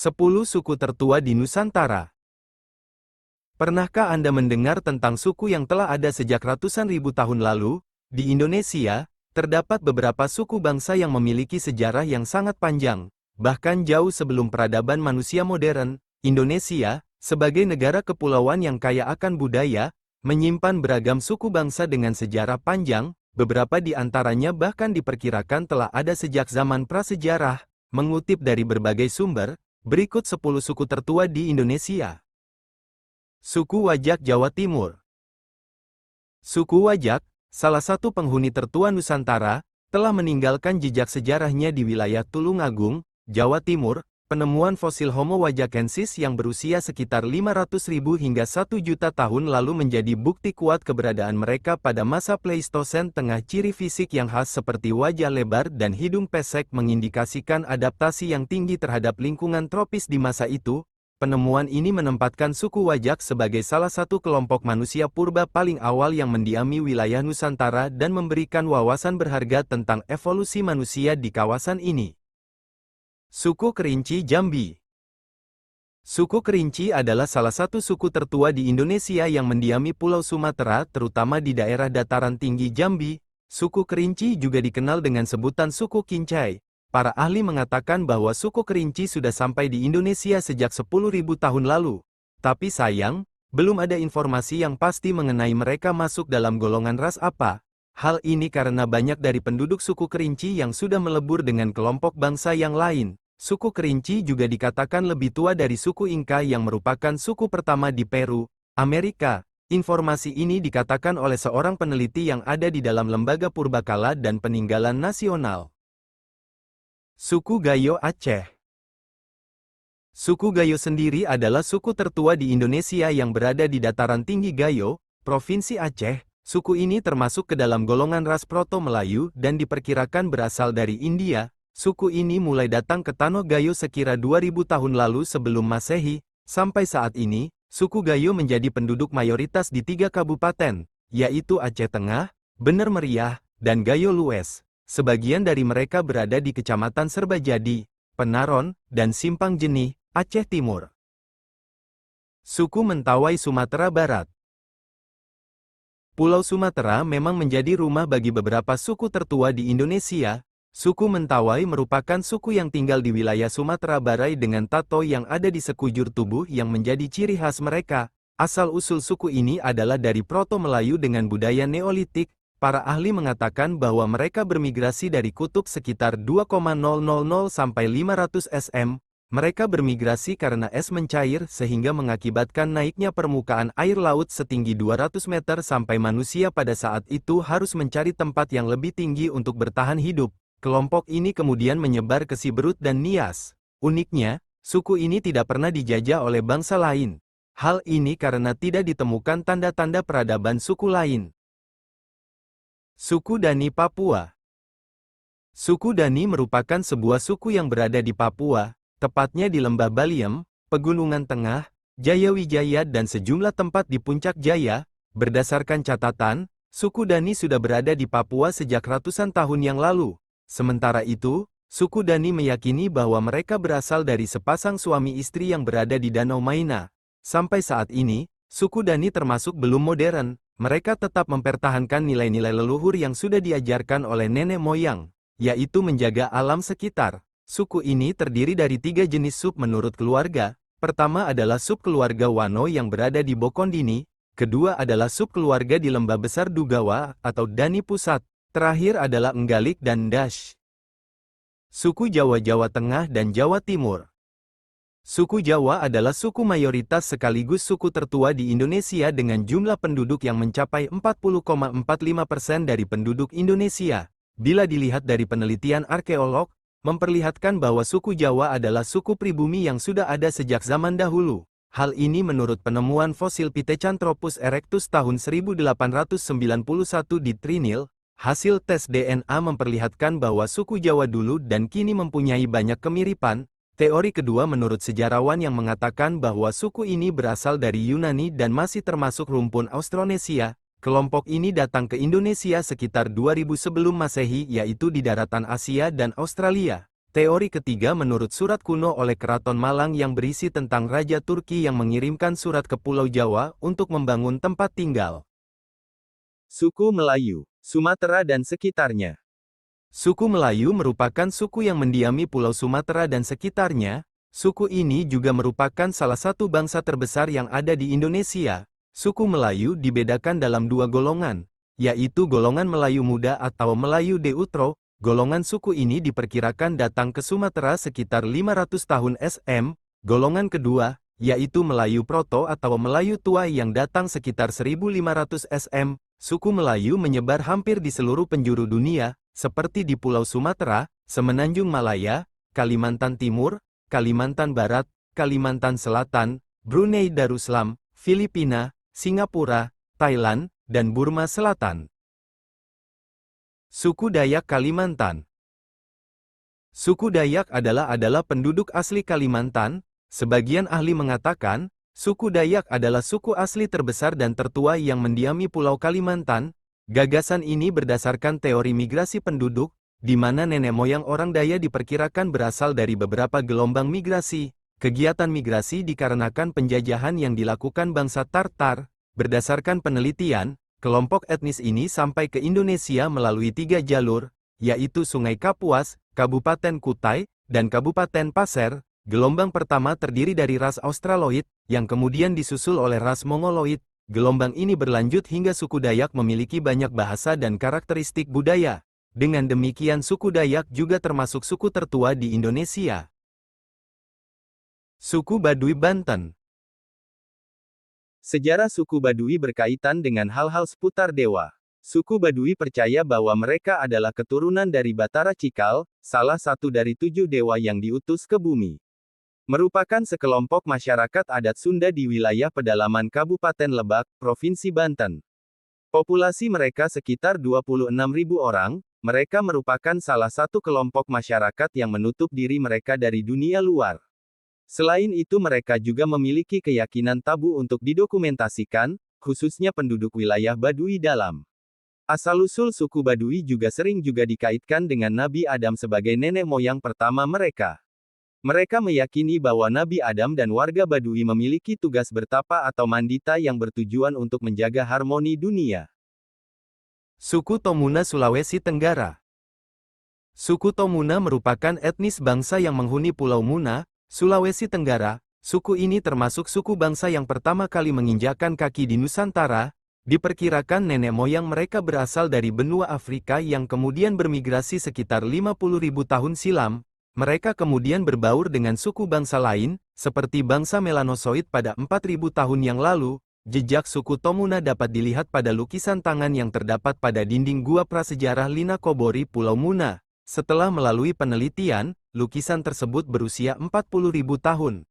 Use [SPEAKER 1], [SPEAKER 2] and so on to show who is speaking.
[SPEAKER 1] 10 suku tertua di Nusantara. Pernahkah Anda mendengar tentang suku yang telah ada sejak ratusan ribu tahun lalu? Di Indonesia, terdapat beberapa suku bangsa yang memiliki sejarah yang sangat panjang. Bahkan jauh sebelum peradaban manusia modern, Indonesia, sebagai negara kepulauan yang kaya akan budaya, menyimpan beragam suku bangsa dengan sejarah panjang, beberapa di antaranya bahkan diperkirakan telah ada sejak zaman prasejarah. Mengutip dari berbagai sumber, berikut 10 suku tertua di Indonesia. Suku Wajak Jawa Timur. Suku Wajak, salah satu penghuni tertua Nusantara, telah meninggalkan jejak sejarahnya di wilayah Tulungagung, Jawa Timur. Penemuan fosil Homo wajakensis yang berusia sekitar 500.000 hingga 1 juta tahun lalu menjadi bukti kuat keberadaan mereka pada masa Pleistosen Tengah. Ciri fisik yang khas seperti wajah lebar dan hidung pesek mengindikasikan adaptasi yang tinggi terhadap lingkungan tropis di masa itu. Penemuan ini menempatkan suku Wajak sebagai salah satu kelompok manusia purba paling awal yang mendiami wilayah Nusantara dan memberikan wawasan berharga tentang evolusi manusia di kawasan ini. Suku Kerinci Jambi. Suku Kerinci adalah salah satu suku tertua di Indonesia yang mendiami Pulau Sumatera, terutama di daerah dataran tinggi Jambi. Suku Kerinci juga dikenal dengan sebutan suku Kincai. Para ahli mengatakan bahwa suku Kerinci sudah sampai di Indonesia sejak 10.000 tahun lalu. Tapi sayang, belum ada informasi yang pasti mengenai mereka masuk dalam golongan ras apa. Hal ini karena banyak dari penduduk suku Kerinci yang sudah melebur dengan kelompok bangsa yang lain. Suku Kerinci juga dikatakan lebih tua dari suku Inka yang merupakan suku pertama di Peru, Amerika. Informasi ini dikatakan oleh seorang peneliti yang ada di dalam Lembaga Purbakala dan Peninggalan Nasional. Suku Gayo Aceh. Suku Gayo sendiri adalah suku tertua di Indonesia yang berada di dataran tinggi Gayo, Provinsi Aceh. Suku ini termasuk ke dalam golongan ras Proto-Melayu dan diperkirakan berasal dari India. Suku ini mulai datang ke Tanah Gayo sekira 2000 tahun lalu sebelum Masehi. Sampai saat ini, suku Gayo menjadi penduduk mayoritas di 3 kabupaten, yaitu Aceh Tengah, Bener Meriah, dan Gayo Lues. Sebagian dari mereka berada di Kecamatan Serbajadi, Penaron, dan Simpang Jenih, Aceh Timur. Suku Mentawai Sumatera Barat. Pulau Sumatera memang menjadi rumah bagi beberapa suku tertua di Indonesia. Suku Mentawai merupakan suku yang tinggal di wilayah Sumatera Barat dengan tato yang ada di sekujur tubuh yang menjadi ciri khas mereka. Asal-usul suku ini adalah dari Proto-Melayu dengan budaya Neolitik. Para ahli mengatakan bahwa mereka bermigrasi dari kutub sekitar 2,000 sampai 500 sm. Mereka bermigrasi karena es mencair sehingga mengakibatkan naiknya permukaan air laut setinggi 200 meter sampai manusia pada saat itu harus mencari tempat yang lebih tinggi untuk bertahan hidup. Kelompok ini kemudian menyebar ke Siberut dan Nias. Uniknya, suku ini tidak pernah dijajah oleh bangsa lain. Hal ini karena tidak ditemukan tanda-tanda peradaban suku lain. Suku Dani Papua. Suku Dani merupakan sebuah suku yang berada di Papua, tepatnya di Lembah Baliem, Pegunungan Tengah, Jayawijaya dan sejumlah tempat di Puncak Jaya. Berdasarkan catatan, suku Dani sudah berada di Papua sejak ratusan tahun yang lalu. Sementara itu, suku Dani meyakini bahwa mereka berasal dari sepasang suami istri yang berada di Danau Maina. Sampai saat ini, suku Dani termasuk belum modern. Mereka tetap mempertahankan nilai-nilai leluhur yang sudah diajarkan oleh nenek moyang, yaitu menjaga alam sekitar. Suku ini terdiri dari 3 jenis sub menurut keluarga. Pertama adalah sub keluarga Wano yang berada di Bokondini. Kedua adalah sub keluarga di Lembah Besar Dugawa atau Dani Pusat. Terakhir adalah Enggalik dan Dash. Suku Jawa Jawa Tengah dan Jawa Timur. Suku Jawa adalah suku mayoritas sekaligus suku tertua di Indonesia dengan jumlah penduduk yang mencapai 40,45% dari penduduk Indonesia. Bila dilihat dari penelitian arkeolog, memperlihatkan bahwa suku Jawa adalah suku pribumi yang sudah ada sejak zaman dahulu. Hal ini menurut penemuan fosil Pithecanthropus erectus tahun 1891 di Trinil. Hasil tes DNA memperlihatkan bahwa suku Jawa dulu dan kini mempunyai banyak kemiripan. Teori kedua menurut sejarawan yang mengatakan bahwa suku ini berasal dari Yunani dan masih termasuk rumpun Austronesia. Kelompok ini datang ke Indonesia sekitar 2000 sebelum Masehi, yaitu di daratan Asia dan Australia. Teori ketiga menurut surat kuno oleh Keraton Malang yang berisi tentang Raja Turki yang mengirimkan surat ke Pulau Jawa untuk membangun tempat tinggal. Suku Melayu, Sumatera dan sekitarnya. Suku Melayu merupakan suku yang mendiami Pulau Sumatera dan sekitarnya. Suku ini juga merupakan salah satu bangsa terbesar yang ada di Indonesia. Suku Melayu dibedakan dalam dua golongan, yaitu golongan Melayu Muda atau Melayu Deutro. Golongan suku ini diperkirakan datang ke Sumatera sekitar 500 tahun SM. Golongan kedua, yaitu Melayu Proto atau Melayu Tua yang datang sekitar 1500 SM. Suku Melayu menyebar hampir di seluruh penjuru dunia, seperti di Pulau Sumatera, Semenanjung Malaya, Kalimantan Timur, Kalimantan Barat, Kalimantan Selatan, Brunei Darussalam, Filipina, Singapura, Thailand, dan Burma Selatan. Suku Dayak Kalimantan. Suku Dayak adalah penduduk asli Kalimantan. Sebagian ahli mengatakan, suku Dayak adalah suku asli terbesar dan tertua yang mendiami Pulau Kalimantan. Gagasan ini berdasarkan teori migrasi penduduk, di mana nenek moyang orang Dayak diperkirakan berasal dari beberapa gelombang migrasi. Kegiatan migrasi dikarenakan penjajahan yang dilakukan bangsa Tartar. Berdasarkan penelitian, kelompok etnis ini sampai ke Indonesia melalui 3 jalur, yaitu Sungai Kapuas, Kabupaten Kutai, dan Kabupaten Pasir. Gelombang pertama terdiri dari ras Australoid, yang kemudian disusul oleh ras Mongoloid. Gelombang ini berlanjut hingga suku Dayak memiliki banyak bahasa dan karakteristik budaya. Dengan demikian suku Dayak juga termasuk suku tertua di Indonesia. Suku Baduy Banten. Sejarah suku Baduy berkaitan dengan hal-hal seputar dewa. Suku Baduy percaya bahwa mereka adalah keturunan dari Batara Cikal, salah satu dari 7 dewa yang diutus ke bumi. Merupakan sekelompok masyarakat adat Sunda di wilayah pedalaman Kabupaten Lebak, Provinsi Banten. Populasi mereka sekitar 26.000 orang, mereka merupakan salah satu kelompok masyarakat yang menutup diri mereka dari dunia luar. Selain itu mereka juga memiliki keyakinan tabu untuk didokumentasikan, khususnya penduduk wilayah Baduy dalam. Asal-usul suku Baduy juga sering dikaitkan dengan Nabi Adam sebagai nenek moyang pertama mereka. Mereka meyakini bahwa Nabi Adam dan warga Baduy memiliki tugas bertapa atau mandita yang bertujuan untuk menjaga harmoni dunia. Suku Tomuna Sulawesi Tenggara. Suku Tomuna merupakan etnis bangsa yang menghuni Pulau Muna, Sulawesi Tenggara. Suku ini termasuk suku bangsa yang pertama kali menginjakkan kaki di Nusantara. Diperkirakan nenek moyang mereka berasal dari benua Afrika yang kemudian bermigrasi sekitar 50.000 tahun silam. Mereka kemudian berbaur dengan suku bangsa lain, seperti bangsa Melanosoid pada 4.000 tahun yang lalu. Jejak suku Tomuna dapat dilihat pada lukisan tangan yang terdapat pada dinding gua prasejarah Linakobori Pulau Muna. Setelah melalui penelitian, lukisan tersebut berusia 40.000 tahun.